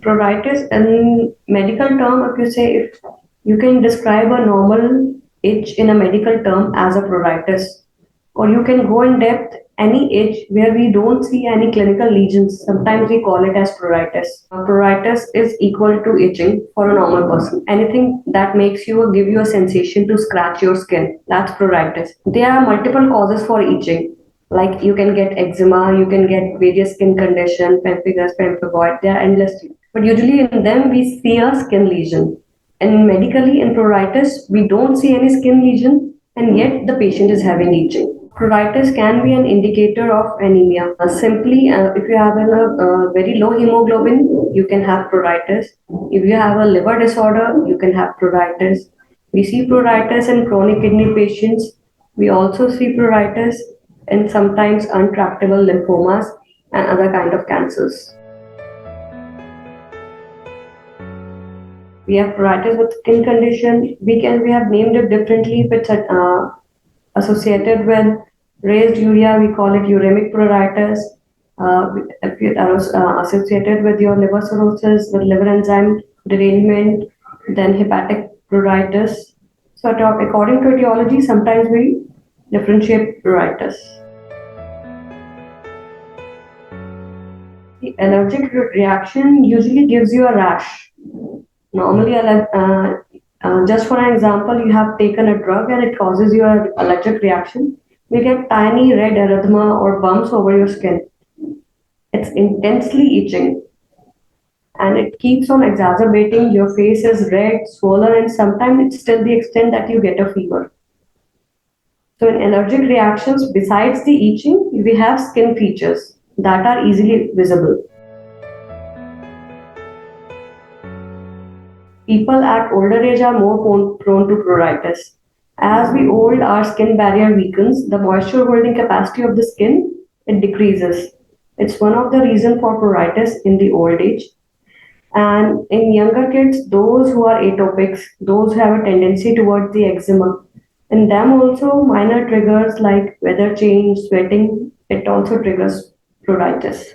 Pruritus in medical term, if you say, if you can describe a normal itch in a medical term as a pruritus, or you can go in depth any itch where we don't see any clinical lesions. Sometimes we call it as pruritus. Pruritus is equal to itching for a normal person. Anything that makes you or give you a sensation to scratch your skin, that's pruritus. There are multiple causes for itching. Like you can get eczema, you can get various skin condition, pemphigus, pemphigoid. There are endless. But usually in them we see a skin lesion. And medically in pruritus, we don't see any skin lesion, and yet the patient is having itching. Pruritus can be an indicator of anemia. If you have a very low hemoglobin, you can have pruritus. If you have a liver disorder, you can have pruritus. We see pruritus in chronic kidney patients. We also see pruritus in sometimes untractable lymphomas and other kind of cancers. We have pruritus with skin condition. We have named it differently if it's associated with raised urea, we call it uremic pruritus. If it is associated with your liver cirrhosis, with liver enzyme derangement, then hepatic pruritus. So according to etiology, sometimes we differentiate pruritus. The allergic reaction usually gives you a rash. Normally, just for an example, you have taken a drug and it causes you an allergic reaction. You get tiny red erythema or bumps over your skin. It's intensely itching and it keeps on exacerbating. Your face is red, swollen, and sometimes it's till the extent that you get a fever. So in allergic reactions, besides the itching, we have skin features that are easily visible. People at older age are more prone to pruritus. As we old, our skin barrier weakens, the moisture holding capacity of the skin, it decreases. It's one of the reasons for pruritus in the old age. And in younger kids, those who are atopics, those who have a tendency towards the eczema, in them also minor triggers like weather change, sweating, it also triggers pruritus.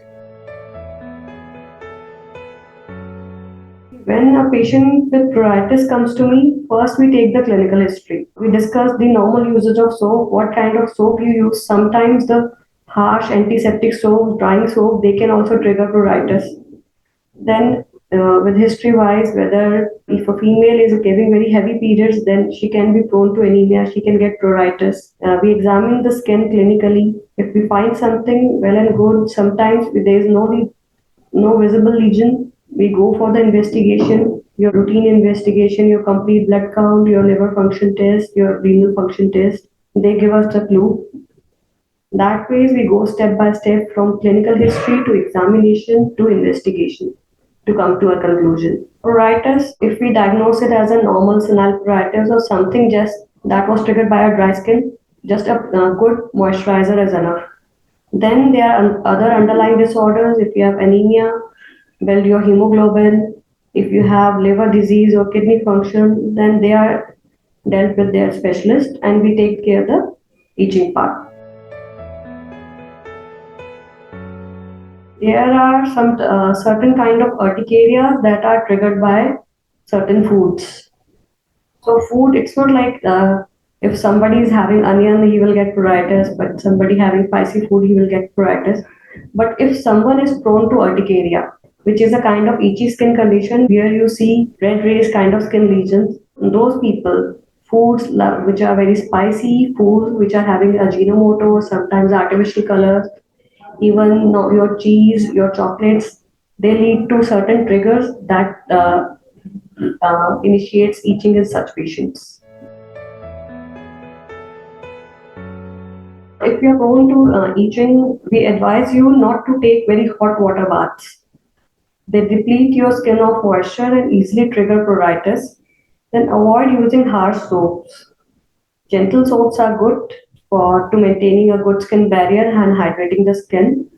When a patient with pruritus comes to me, first we take the clinical history. We discuss the normal usage of soap, what kind of soap you use. Sometimes the harsh antiseptic soap, drying soap, they can also trigger pruritus. Then with history-wise, whether if a female is giving very heavy periods, then she can be prone to anemia, she can get pruritus. We examine the skin clinically. If we find something well and good, sometimes there is no visible lesion, we go for the investigation, your routine investigation, your complete blood count, your liver function test, your renal function test. They give us the clue. That way, we go step by step from clinical history to examination to investigation to come to a conclusion. Pruritus, if we diagnose it as a normal senile pruritus or something just that was triggered by a dry skin, just a good moisturizer is enough. Then there are other underlying disorders. If you have anemia, build your hemoglobin. If you have liver disease or kidney function, then they are dealt with their specialist and we take care of the itching part. There are some certain kind of urticaria that are triggered by certain foods. So food, it's not like if somebody is having onion, he will get pruritus, but somebody having spicy food, he will get pruritus. But if someone is prone to urticaria, which is a kind of itchy skin condition where you see red raised kind of skin lesions, those people, foods which are very spicy, foods which are having Ajinomoto, sometimes artificial colors, even your cheese, your chocolates, they lead to certain triggers that initiates itching in such patients. If you are prone to itching, we advise you not to take very hot water baths. They deplete your skin of moisture and easily trigger pruritus. Then avoid using harsh soaps. Gentle soaps are good to maintaining a good skin barrier and hydrating the skin.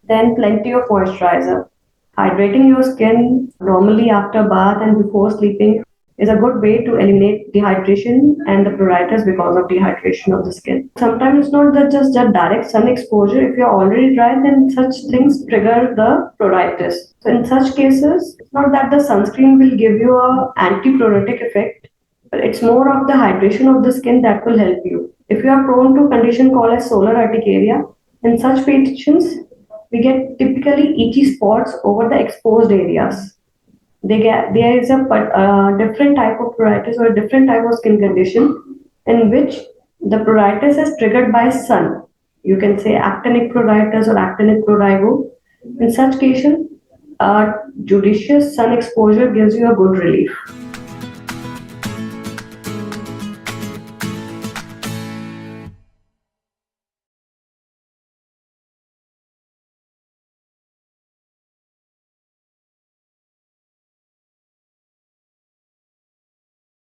Then plenty of moisturizer. Hydrating your skin normally after bath and before sleeping is a good way to eliminate dehydration and the pruritus because of dehydration of the skin. Sometimes it's not that just a direct sun exposure. If you're already dry, then such things trigger the pruritus. So in such cases, it's not that the sunscreen will give you a anti-pruritic effect, but it's more of the hydration of the skin that will help you. If you are prone to a condition called as solar urticaria, in such patients, we get typically itchy spots over the exposed areas. There is a different type of pruritus or a different type of skin condition in which the pruritus is triggered by sun. You can say actinic pruritus or actinic prurigo. In such cases, judicious sun exposure gives you a good relief.